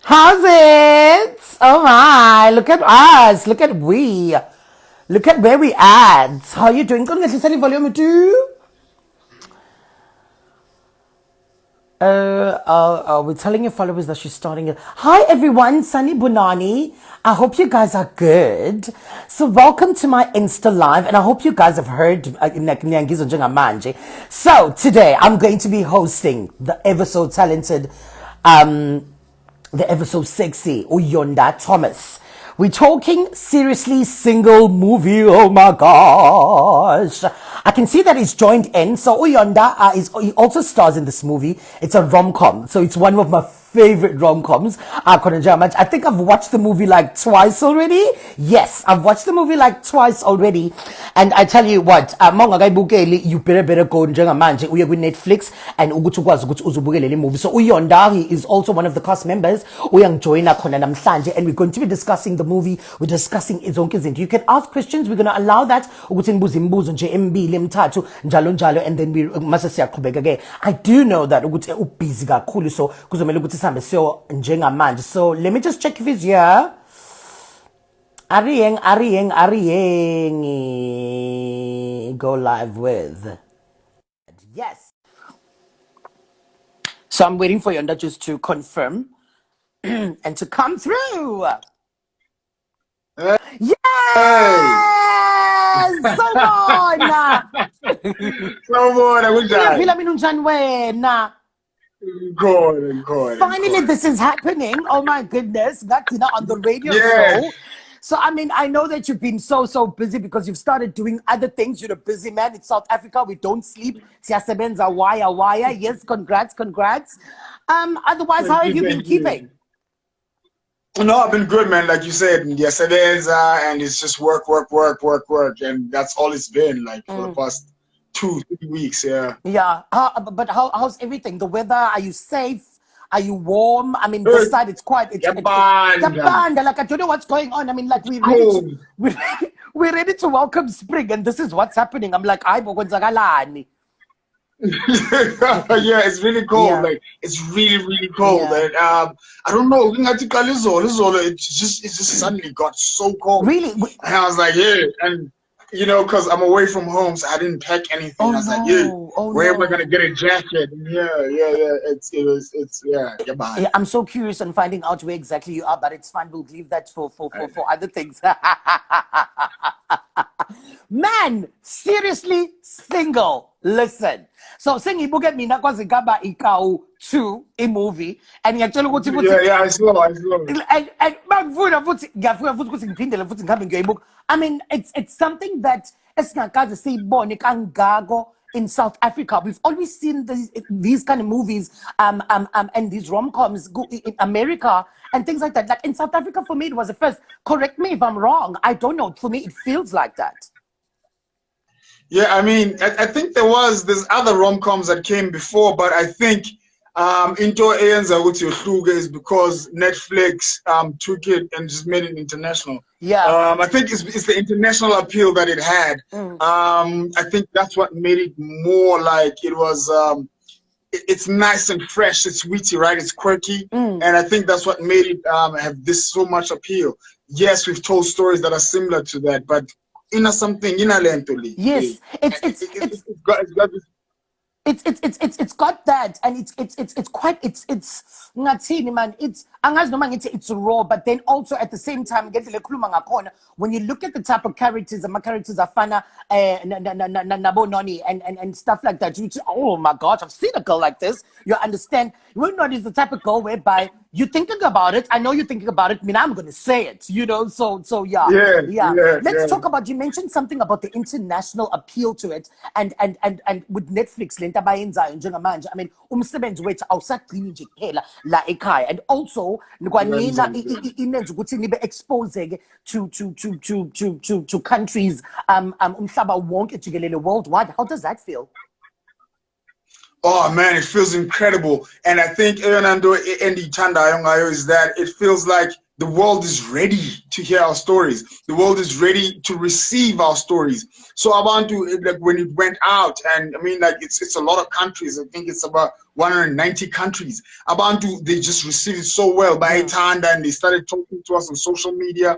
How's it? Oh my, look at us. Look at we. Look at where we at. How are you doing? Kung nagsasalita volume 2? We're telling your followers that she's starting it. Hi everyone, Sunny Bunani. I hope you guys are good. So welcome to my Insta Live, and I hope you guys have heard. So today I'm going to be hosting the ever so talented, the ever so sexy Yonda Thomas. We're talking seriously single movie. Oh my gosh. I can see that he's joined in. So Yonda he also stars in this movie. It's a rom-com. So it's one of my favorite rom-coms. I think I've watched the movie like twice already. Yes, I've watched the movie like twice already. And I tell you what, you better go njengamanje uye ku Netflix and ukuthi ukwazi ukuthi uzubukele le movie. So Yonda, he is also one of the cast members. Uyangijoyina khona namhlanje, and we're going to be discussing the movie. We're discussing zonke izinto. You can ask questions. We're going to allow that ukuthi nibuze imibuzo nje emibili emithathu njalo njalo, and then we mase siyaqhubeka ke. I do know that ukuthi ubusy kakhulu, so kuzomela ukuthi sihambe siyo njengamanje. So let me just check if he's here. Arieng. Go live with. Yes. So I'm waiting for Yonda just to confirm and to come through. Hey. Yes! Sawubona! Sawubona kunjani? Uyaphila mina unjani wena? Good. Finally, this is happening. Oh my goodness. That's on the radio show. So, I mean, I know that you've been so busy because you've started doing other things. You're a busy man. In South Africa, we don't sleep. Siyasebenza wire. Yes, congrats. Otherwise, how have you been keeping? No, I've been good, man. Like you said, siyasebenza, and it's just work. And that's all it's been like for the past 2-3 weeks, yeah. Yeah. But how's everything? The weather? Are you safe? Are you warm? I mean, this side it's quite. It's like I don't know what's going on. I mean, like we're ready to welcome spring, and this is what's happening. I'm like, I yeah, it's really cold. Yeah. Like it's really cold. Yeah. And I don't know. It just suddenly got so cold. Really? And I was like, yeah, and. You know, because I'm away from home, so I didn't pack anything. I was like, where am I gonna get a jacket? Yeah. Yeah, I'm so curious on finding out where exactly you are, but it's fine. We'll leave that for other things. Man, seriously, single. Listen. So sing ibuke mina kwazi ngaba ikau 2 a movie, and ngiyatshela ukuthi I saw. And bangifuna futhi ngiyafuna futhi ukuthi ngiphindele futhi ngihambe ngiyoyibuka. I mean, it's something that esingakaze siyibone kangako in South Africa. We've always seen these kind of movies and these rom-coms in America and things like that. Like in South Africa, for me, it was the first. Correct me if I'm wrong. I don't know. For me, it feels like that. Yeah, I mean, I think there's other rom-coms that came before, but I think into Eyenza with your Hluga is because Netflix took it and just made it international. Yeah. I think it's the international appeal that it had. I think that's what made it more like it was. It's nice and fresh. It's witty, right? It's quirky, and I think that's what made it have this so much appeal. Yes, we've told stories that are similar to that, but something lentally. Yes, it's got that, and it's quite ngathini man, it's angazi noma ngithi it's raw, but then also at the same time when you look at the type of characters, my characters are fana nabo noni and stuff like that, you say, oh my gosh, I've seen a girl like this. You understand? Noni is the type of girl whereby you're thinking about it. I know you're thinking about it. I mean, I'm going to say it, so yeah. Let's talk about, you mentioned something about the international appeal to it, and with Netflix lenta bayenzayo njengamanje. I mean, umsebenzi wethu awusagcini nje kuphela la ekhaya, and also ngwanina inenza ukuthi nibe exposed to countries umhlaba wonke jikelele worldwide. How does that feel? Oh man, it feels incredible. And I think Eonando Endi Tanda Ayongayo is that it feels like the world is ready to hear our stories. The world is ready to receive our stories. So I want to, like, when it went out, and I mean, like, it's a lot of countries. I think it's about 190 countries. Abantu, they just received it so well by Tanda, and they started talking to us on social media.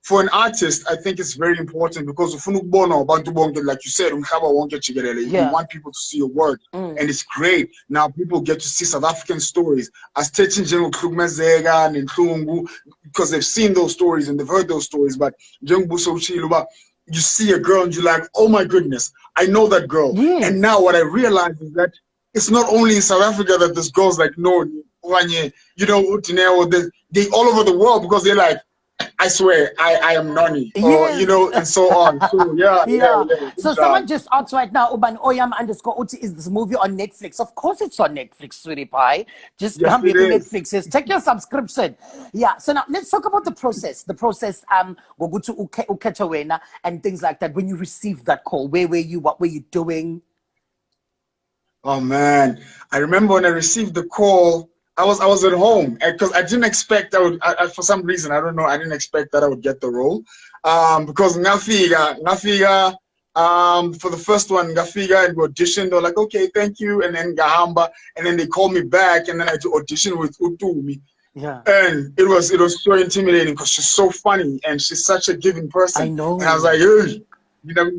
For an artist, I think it's very important because like you said, you want people to see your work, and it's great. Now people get to see South African stories as because they've seen those stories and they've heard those stories. But you see a girl and you're like, oh my goodness, I know that girl. Yes. And now what I realize is that it's not only in South Africa that this girl's like, no, you know, they all over the world, because they're like, I swear, I am Noni, or yes. you know, and so on. So yeah. So someone just asked right now, Uban Oyam _Uti, is this movie on Netflix? Of course it's on Netflix, sweetie pie. Just come here to Netflix. Says, check your subscription. Yeah. So now let's talk about the process. The process, go to Uketawena and things like that. When you received that call, where were you? What were you doing? Oh man, I remember when I received the call. I was at home because I didn't expect I would. For some reason, I don't know. I didn't expect that I would get the role, because Ngafiga, for the first one, Ngafiga, and we auditioned. They're like, okay, thank you, and then Gahamba, and then they called me back, and then I had to audition with Utumi. Yeah. And it was so intimidating because she's so funny and she's such a giving person. I know. And I was like, hey. You know,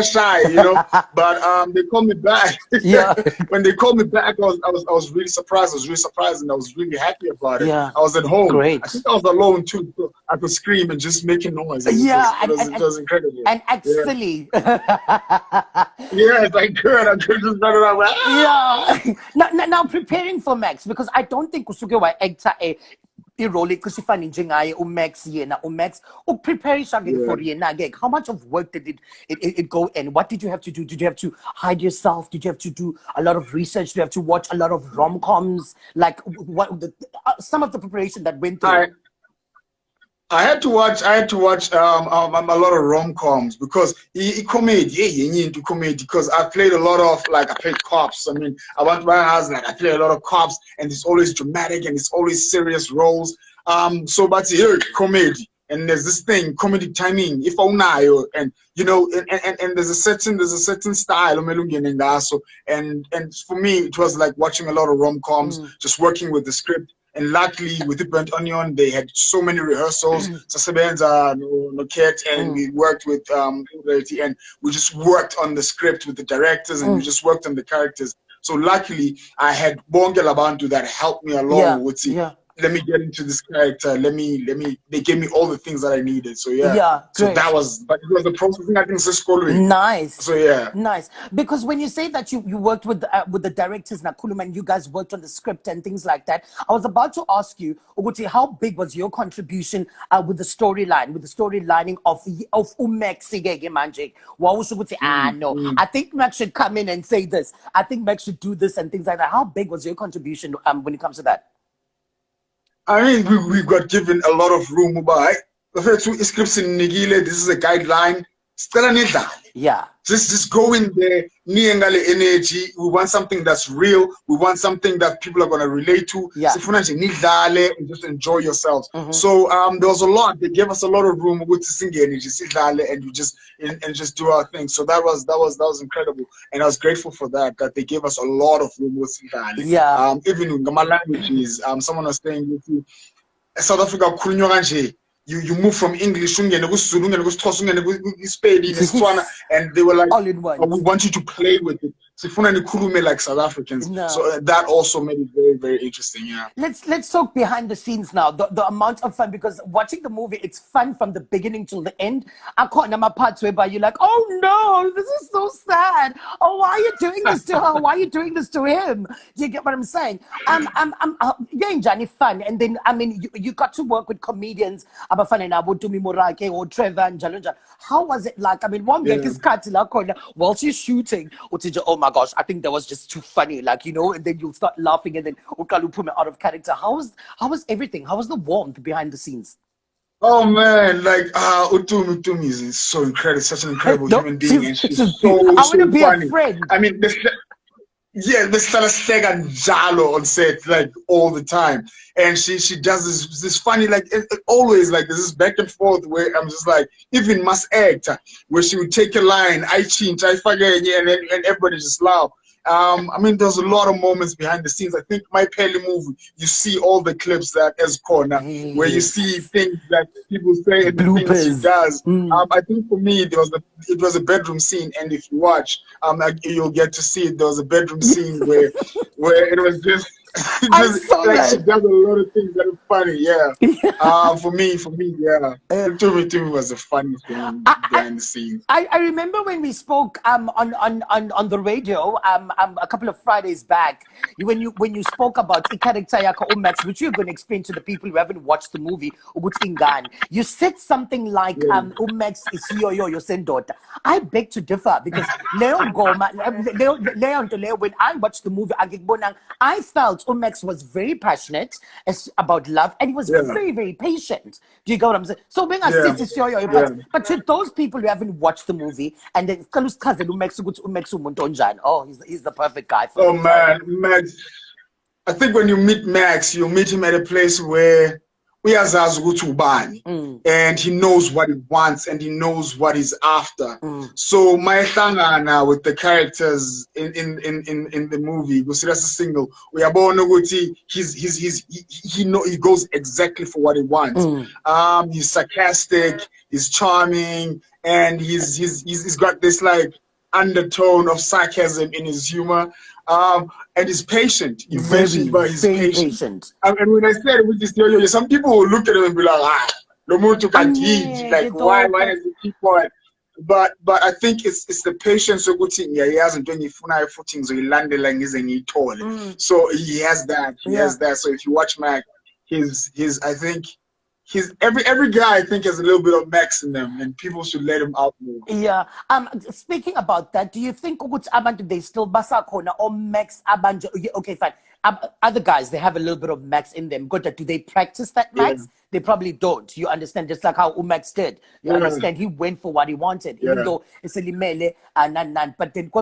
shy, you know, but they called me back. Yeah. When they called me back, I was really surprised. I was really surprised, and I was really happy about it. Yeah. I was at home. Great. I think I was alone too. So I could scream and just make a noise. It was incredible. And act silly. Yes, I could just run around. Yeah. Now preparing for Max, because I don't think Kusuke wa actor role because she found Max Max prepare for yena. How much of work did it go in? What did you have to do? Did you have to hide yourself? Did you have to do a lot of research? Do you have to watch a lot of rom-coms? Like what some of the preparation that went through? I had to watch a lot of rom-coms because comedy because I played a lot of, like, I played cops. I mean, I went to my house, like, I played a lot of cops, and it's always dramatic and it's always serious roles. So but here comedy, and there's this thing, comedy timing, if I and you know, and there's a certain style and for me it was like watching a lot of rom-coms, just working with the script. And luckily, with the Burnt Onion, they had so many rehearsals. Sasebenza, Noket, and we worked with and we just worked on the script with the directors, and we just worked on the characters. So luckily, I had Bonge Labantu that helped me along with let me get into this character. They gave me all the things that I needed. So so that was, but it was the processing, I think, nice. So nice. Because when you say that you worked with the directors Nakulum, and you guys worked on the script and things like that, I was about to ask you, Uguti, how big was your contribution with the storylining of Umex Manje? What was Uguti? No, I think Max should come in and say this. I think Max should do this and things like that. How big was your contribution when it comes to that? I mean, we got given a lot of room. The first two scripts in Nigile, this is a guideline. Yeah. Just go in there, energy. We want something that's real. We want something that people are gonna relate to. Yeah. And just enjoy yourselves. So there was a lot. They gave us a lot of room with sing energy, and we just do our thing. So that was incredible, and I was grateful for that they gave us a lot of room with Sihlale. Yeah. Even in my languages, someone was saying with you, South Africa you move from English and they were like, all in one. We want you to play with it. Like South Africans. No. So that also made it very, very interesting. Yeah. Let's talk behind the scenes now. The amount of fun, because watching the movie, it's fun from the beginning till the end. I caught my parts whereby you're like, oh no, this is so sad. Oh, why are you doing this to her? Why are you doing this to him? Do you get what I'm saying? You're in Johnny fun, and then I mean you got to work with comedians, Abafana Abutumi Morake or Trevor and Jalunja. How was it like? I mean, one week is while she's shooting, oh my gosh, I think that was just too funny, like, you know, and then you'll start laughing and then Ukalu put me out of character. How was everything? How was the warmth behind the scenes? Oh man, like Utumi is so incredible, such an incredible human being, and she's so I want to be funny. a friend. I mean, this fella Sega Jalo on set like all the time, and she does this funny, like always, like there's this back and forth where I'm just like, even must act, where she would take a line, I change, I forget, and everybody just laugh. I mean, there's a lot of moments behind the scenes. I think my Pele movie, you see all the clips that as corner, where you see things that people say and the things she does. I think for me, it was a bedroom scene, and if you watch, you'll get to see it. There was a bedroom scene where it was just, like she does a lot of things that are funny. Yeah. For me, yeah. To me was the funniest thing behind the scenes. I remember when we spoke on the radio a couple of Fridays back, when you spoke about the character yaka Umax, which you're going to explain to the people who haven't watched the movie, you said something like Umax is your sendota. I beg to differ, because when I watched the movie, I felt Umax was very passionate about love, and he was very, very patient. Do you get what I'm saying? So when I say it's your, but to those people who haven't watched the movie, and then he's the perfect guy for me. Man, Max. I think when you meet Max, you meet him at a place where and he knows what he wants and he knows what he's after. So my thangana with the characters in the movie, that's a single. We are born he goes exactly for what he wants. He's sarcastic, he's charming, and he's got this like undertone of sarcasm in his humor. And he's patient. You mentioned about his patient. And when I said with this theory, some people will look at him and be like, Lomutu can teach. Like, why does he keep on? But I think it's the patience so good thing. Yeah, he hasn't done any footing, so he landed like he's any tall. So he has that. He has that. So if you watch Mac, I think every guy I think has a little bit of Max in them, and people should let him out more. Yeah. Speaking about that, do you think they still basa kona or Max abanje? Okay, fine. Other guys, they have a little bit of Max in them. Good. Do they practice that Max? They probably don't. You understand? Just like how Umax did. You understand? He went for what he wanted, even though it's a limele and but then I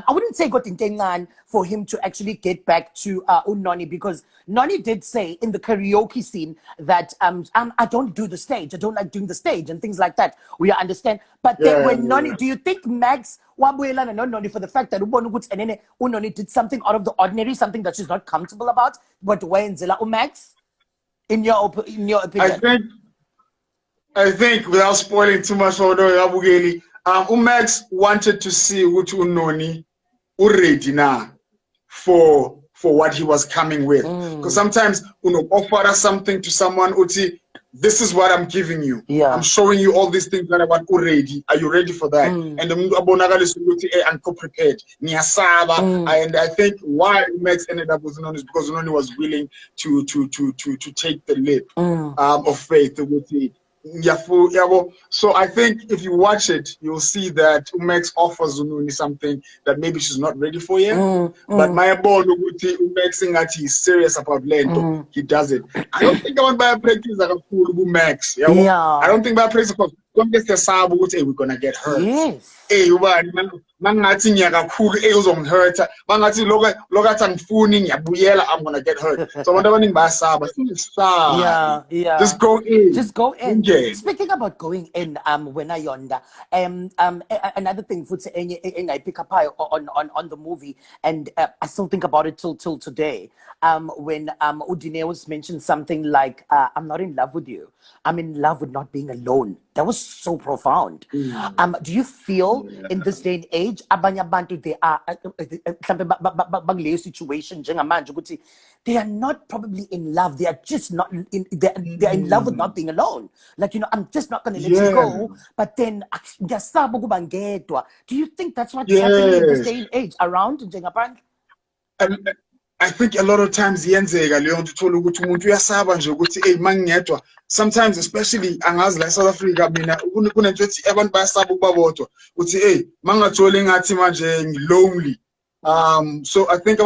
wouldn't say got intengan for him to actually get back to Noni, because Noni did say in the karaoke scene that I don't do the stage. I don't like doing the stage and things like that. We understand. But then when Noni, do you think Max Wabuela and Noni, for the fact that Noni did something out of the ordinary, something that she's not comfortable about, but when Zela Umax? In your opinion, I think without spoiling too much for Abugeli, Umax wanted to see Utu Noni already now for what he was coming with. Because sometimes offer something to someone, Uti, this is what I'm giving you. I'm showing you all these things that I want already. Are you ready for that? And I'm prepared. And I think why Max ended up with Noni is because Noni was willing to take the leap of faith with the so I think if you watch it, you'll see that Umax offers Zununi something that maybe she's not ready for yet. But my boy Umax that he's serious about land, he does it. I don't think I want to buy a practice like a fool Umax. I don't think buy a practice because don't get the sabu we're gonna get hurt. Hey, mangathi ngiyakakhulu uzongihurt mangathi lokho angifuni ngiyabuyela I'm gonna get hurt. So abantu abaningi bayasaba. Just go in. Speaking about going in, when I Yonda, another thing I pick up on the movie, and I still think about it till today. When Udine was mentioned something like, I'm not in love with you, I'm in love with not being alone. That was so profound. Do you feel in this day and age, abanye abantu they are situation they are not probably in love, they are just not in they're in love with not being alone. Like, I'm just not gonna let you go, but then do you think that's what's happening in this day and age around I think a lot of times sometimes, especially angazi like South Africa, lonely. So I think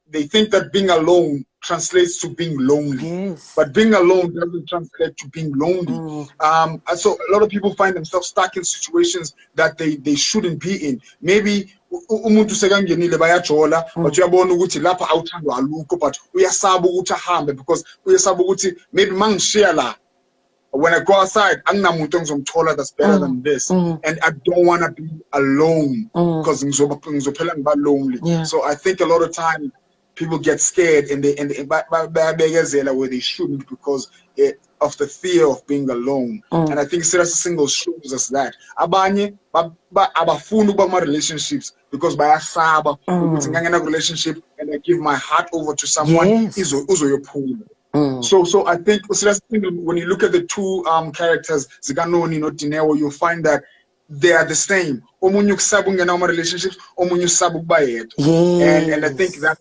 they think that being alone translates to being lonely, but being alone doesn't translate to being lonely. So a lot of people find themselves stuck in situations that they shouldn't be in. Maybe umuntu sekangenile bayajola but uyabona ukuthi lapha awuthandwa alukho but uyasaba ukuthi ahambe because uyasaba ukuthi maybe mangishiya la when I go outside, anginamuntu engizomthola that's better than this, and I don't want to be alone because ngizophela ngiba lonely. Yeah. So I think a lot of time people get scared and they bayabegezela where they shouldn't because of the fear of being alone. And I think Serious Single shows us that. Abanye abafuni ukuba ma relationships because bayasaba ukuthi ngangena relationship and I give my heart over to someone uzoyophula. So I think when you look at the two characters, Ziganoni no Dineo, you'll find that they are the same. Omunye kusaba ungena uma relationships, omunye usaba ukuba yedwa. And I think that's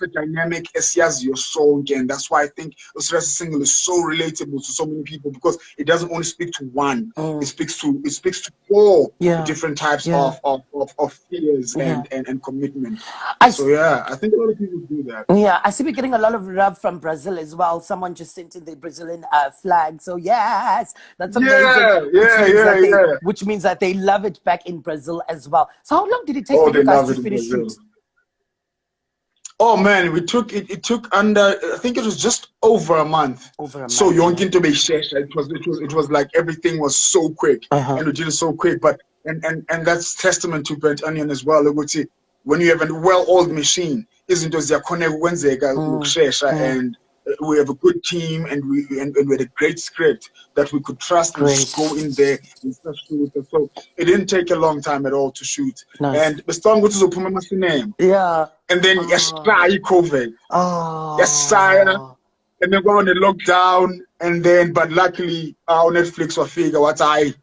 a dynamic esiyaziyo sonke, and that's why I think Usirasi Single is so relatable to so many people because it doesn't only speak to one, it speaks to four different types of fears and commitment. I think a lot of people do that. Yeah, I see we're getting a lot of love from Brazil as well. Someone just sent in the Brazilian flag. So yes, that's amazing. Which means that they love it back in Brazil as well. So how long did it take for you guys to finish shoot? Oh man, it took under, I think it was just over a month. So Yonkin to be shesh. It was like everything was so quick and we did it so quick. But and that's testament to Brent Onion as well. When you have a well-oiled machine, isn't it Wednesday and we have a good team and we had a great script that we could trust and just go in there and start shooting. So it didn't take a long time at all to shoot. And the song was to name. Yeah. And then try COVID. And then go on the lockdown and then but luckily on Netflix or figure what COVID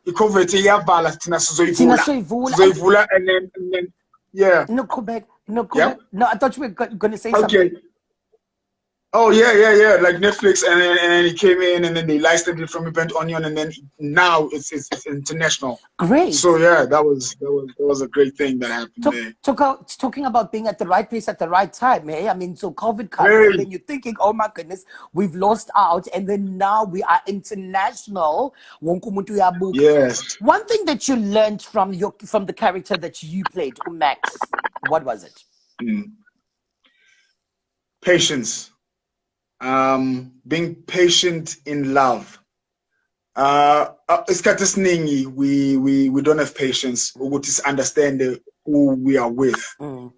and then yeah. No, go back. No, I thought you were going to say something. Oh yeah. Like Netflix, and then it came in, and then they licensed it from Event Onion, and then now it's international. Great. So yeah, that was a great thing that happened there. Talking about being at the right place at the right time, hey? I mean, so COVID comes, and then you're thinking, oh my goodness, we've lost out, and then now we are international. Yes. One thing that you learned from the character that you played, Max, what was it? Patience. Being patient in love. We don't have patience. We just understand who we are with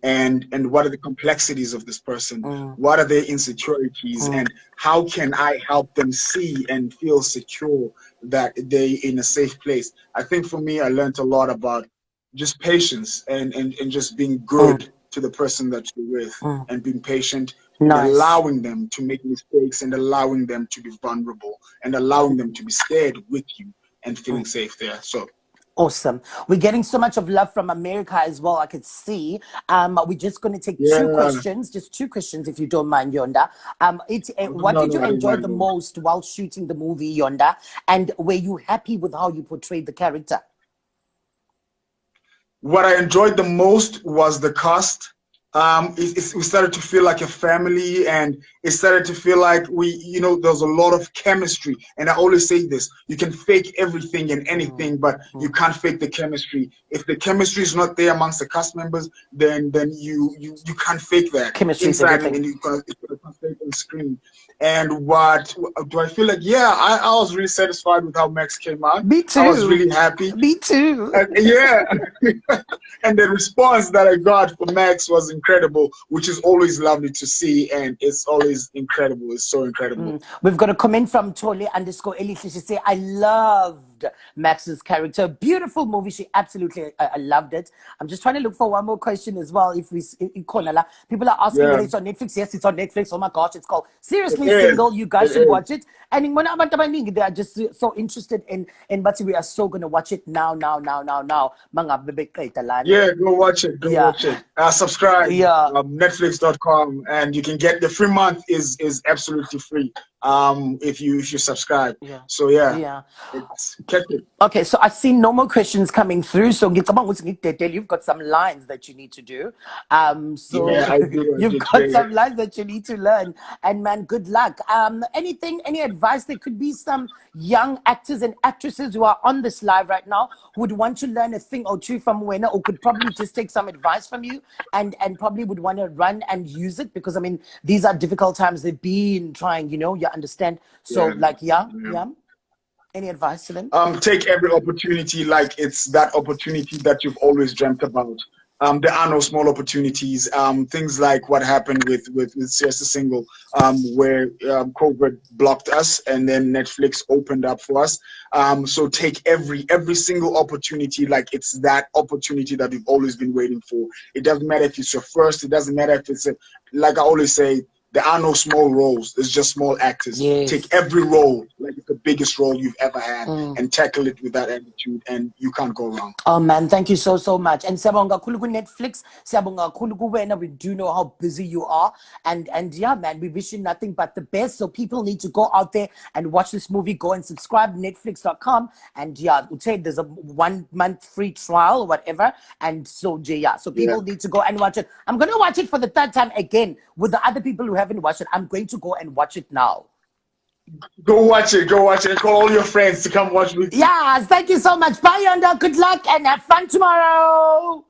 and what are the complexities of this person, what are their insecurities, and how can I help them see and feel secure that they're in a safe place. I think for me, I learned a lot about just patience and just being good to the person that you're with and being patient. Allowing them to make mistakes and allowing them to be vulnerable and allowing them to be scared with you and feeling safe there. So awesome. We're getting so much of love from America as well, I could see. We're just going to take just two questions if you don't mind, Yonda. What did you enjoy the most while shooting the movie, Yonda? And were you happy with how you portrayed the character? What I enjoyed the most was the cast. We started to feel like a family, and it started to feel like there's a lot of chemistry. And I always say this: you can fake everything and anything, but you can't fake the chemistry. If the chemistry is not there amongst the cast members, then you can't fake that. Chemistry inside, and you can't fake on screen. And what do I feel like? Yeah, I was really satisfied with how Max came out. Me too. I was really happy. Me too. And the response that I got from Max was incredible, which is always lovely to see, and it's always incredible. It's so incredible. We've got a comment from Tole_Elihle. She say, I loved Max's character. Beautiful movie. She absolutely loved it. I'm just trying to look for one more question as well. People are asking whether it's on Netflix. Yes, it's on Netflix. Oh my gosh, it's called Seriously Single. You guys should watch it. And they are just so interested in but we are so going to watch it now. Yeah, go watch it. Go watch it. Subscribe. Netflix.com, and you can get the free month is absolutely free. If you subscribe. So check it. Okay, so I see no more questions coming through. So you've got some lines that you need to do. You've got some lines that you need to learn. And man, good luck. Any advice? There could be some young actors and actresses who are on this live right now who would want to learn a thing or two from Wena, or could probably just take some advice from you and probably would want to run and use it, because I mean these are difficult times. They've been trying, you understand. So Any advice to them? Take every opportunity like it's that opportunity that you've always dreamt about. There are no small opportunities. Things like what happened with Siesta Single, where COVID blocked us and then Netflix opened up for us. So take every single opportunity like it's that opportunity that you've always been waiting for. It doesn't matter if it's your first. It doesn't matter if it's like I always say. There are no small roles. There's just small actors. Yes. Take every role like it's the biggest role you've ever had and tackle it with that attitude, and you can't go wrong. Oh man, thank you so much. And siyabonga kakhulu ku Netflix. Siyabonga kakhulu kuwena. We do know how busy you are. And yeah, man, we wish you nothing but the best. So people need to go out there and watch this movie. Go and subscribe netflix.com. And yeah, there's a 1 month free trial or whatever. And so yeah, so people need to go and watch it. I'm gonna watch it for the third time again with the other people who haven't watched it. I'm going to go and watch it now. Go watch it. Call all your friends to come watch with you. Yes, thank you so much. Bye, Yonda. Good luck and have fun tomorrow.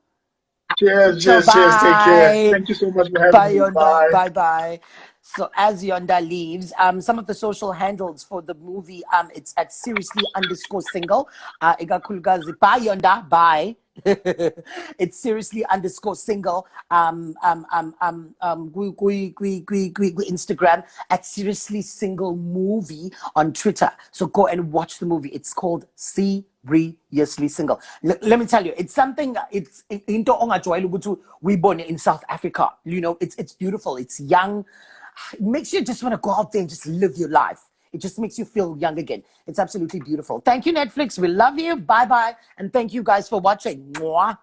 Cheers. Take care. Thank you so much for having me. Yonda. Bye. So as Yonda leaves, some of the social handles for the movie, it's at seriously_single. Igakhulukazi. Bye, Yonda. Bye. It's seriously_single. Instagram at seriously single movie on Twitter. So go and watch the movie. It's called Seriously Single. Let me tell you, it's something. It's into ongajoyela we born in South Africa. You know, it's beautiful. It's young. It makes you just want to go out there and just live your life. It just makes you feel young again. It's absolutely beautiful. Thank you, Netflix. We love you. Bye. And thank you guys for watching. Mwah.